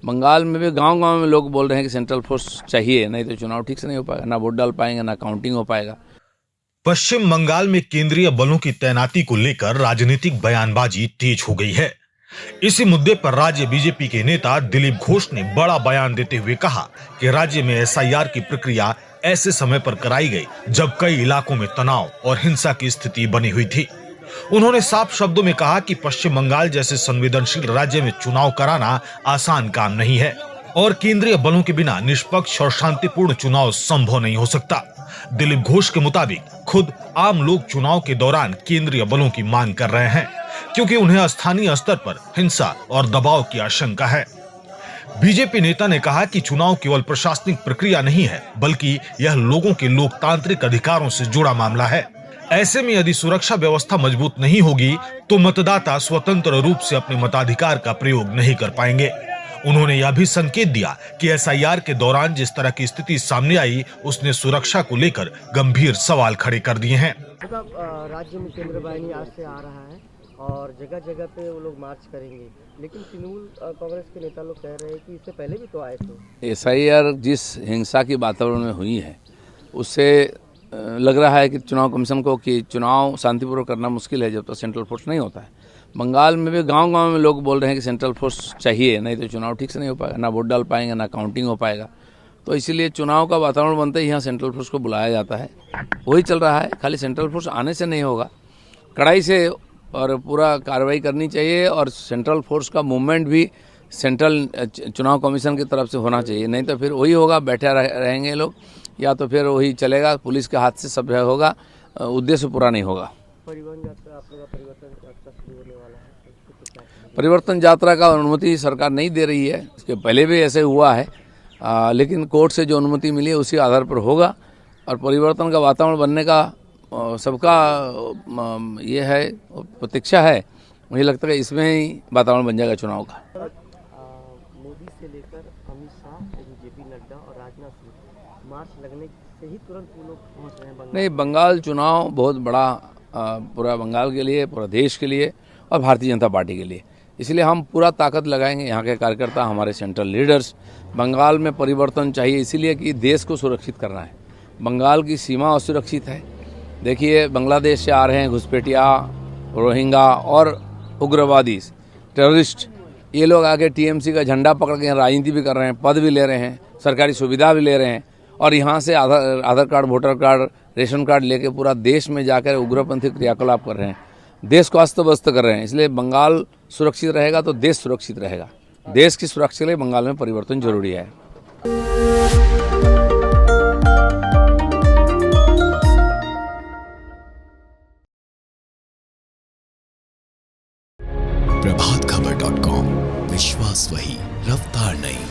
बंगाल में भी गांव-गांव में लोग बोल रहे हैं कि सेंट्रल फोर्स चाहिए, नहीं तो चुनाव ठीक से नहीं हो पाएगा, ना वोट डाल पाएंगे, ना काउंटिंग हो पाएगा। पश्चिम बंगाल में केंद्रीय बलों की तैनाती को लेकर राजनीतिक बयानबाजी तेज हो गई है। इसी मुद्दे पर राज्य बीजेपी के नेता दिलीप घोष ने बड़ा बयान देते हुए कहा कि राज्य में एसआईआर की प्रक्रिया ऐसे समय पर कराई गई जब कई इलाकों में तनाव और हिंसा की स्थिति बनी हुई थी। उन्होंने साफ शब्दों में कहा कि पश्चिम बंगाल जैसे संवेदनशील राज्य में चुनाव कराना आसान काम नहीं है और केंद्रीय बलों के बिना निष्पक्ष और शांतिपूर्ण चुनाव संभव नहीं हो सकता। दिलीप घोष के मुताबिक खुद आम लोग चुनाव के दौरान केंद्रीय बलों की मांग कर रहे हैं क्योंकि उन्हें स्थानीय स्तर पर हिंसा और दबाव की आशंका है। बीजेपी नेता ने कहा कि चुनाव केवल प्रशासनिक प्रक्रिया नहीं है, बल्कि यह लोगों के लोकतांत्रिक अधिकारों से जुड़ा मामला है। ऐसे में यदि सुरक्षा व्यवस्था मजबूत नहीं होगी तो मतदाता स्वतंत्र रूप से अपने मताधिकार का प्रयोग नहीं कर पाएंगे। उन्होंने यह भी संकेत दिया कि एसआईआर के दौरान जिस तरह की स्थिति सामने आई, उसने सुरक्षा को लेकर गंभीर सवाल खड़े कर दिए हैं। राज्य में केंद्र बाहिनी आज से आ रहा है और जगह जगह पे वो लोग मार्च करेंगे, लेकिन तृणमूल कांग्रेस के नेता लोग कह रहे हैं कि इससे पहले भी तो आए थे। एसआईआर जिस हिंसा की वातावरण में हुई है उससे लग रहा है कि चुनाव कमीशन को कि चुनाव शांतिपूर्वक करना मुश्किल है जब तक सेंट्रल फोर्स नहीं होता है। बंगाल में भी गांव-गांव में लोग बोल रहे हैं कि सेंट्रल फोर्स चाहिए, नहीं तो चुनाव ठीक से नहीं हो पाएगा, ना वोट डाल पाएंगे, ना काउंटिंग हो पाएगा। तो इसीलिए चुनाव का वातावरण बनते ही यहाँ सेंट्रल फोर्स को बुलाया जाता है। वही चल रहा है। खाली सेंट्रल फोर्स आने से नहीं होगा, कड़ाई से और पूरा कार्रवाई करनी चाहिए और सेंट्रल फोर्स का मूवमेंट भी सेंट्रल चुनाव कमीशन की तरफ से होना चाहिए। नहीं तो फिर वही होगा, बैठे रहेंगे लोग, या तो फिर वही चलेगा, पुलिस के हाथ से सब होगा, उद्देश्य पूरा नहीं होगा। परिवर्तन यात्रा का अनुमति सरकार नहीं दे रही है, इसके पहले भी ऐसे हुआ है, लेकिन कोर्ट से जो अनुमति मिली है उसी आधार पर होगा और परिवर्तन का वातावरण बनने का सबका ये है प्रतीक्षा है। मुझे लगता है इसमें ही वातावरण बन जाएगा चुनाव का। मोदी से लेकर अमित शाह, जेपी नड्डा और राजनाथ सिंह मार्च लगने से ही तुरंत वो लोग पहुंच रहे हैं। नहीं, बंगाल चुनाव बहुत बड़ा पूरा बंगाल के लिए, पूरा देश के लिए और भारतीय जनता पार्टी के लिए, इसलिए हम पूरा ताकत लगाएंगे। यहाँ के कार्यकर्ता, हमारे सेंट्रल लीडर्स, बंगाल में परिवर्तन चाहिए इसीलिए कि देश को सुरक्षित करना है। बंगाल की सीमा असुरक्षित है। देखिए, बांग्लादेश से आ रहे हैं घुसपैठिया, रोहिंग्या और उग्रवादी टेररिस्ट, ये लोग आके टीएमसी का झंडा पकड़ के राजनीति भी कर रहे हैं, पद भी ले रहे हैं, सरकारी सुविधा भी ले रहे हैं और यहाँ से Aadhaar card, voter card, ration card लेके पूरा देश में जाकर उग्रपंथी क्रियाकलाप कर रहे हैं, देश को अस्त व्यस्त कर रहे हैं। इसलिए बंगाल सुरक्षित रहेगा तो देश सुरक्षित रहेगा। देश की सुरक्षा के लिए बंगाल में परिवर्तन जरूरी है। प्रभातखबर.com, विश्वास वही, रफ्तार नहीं।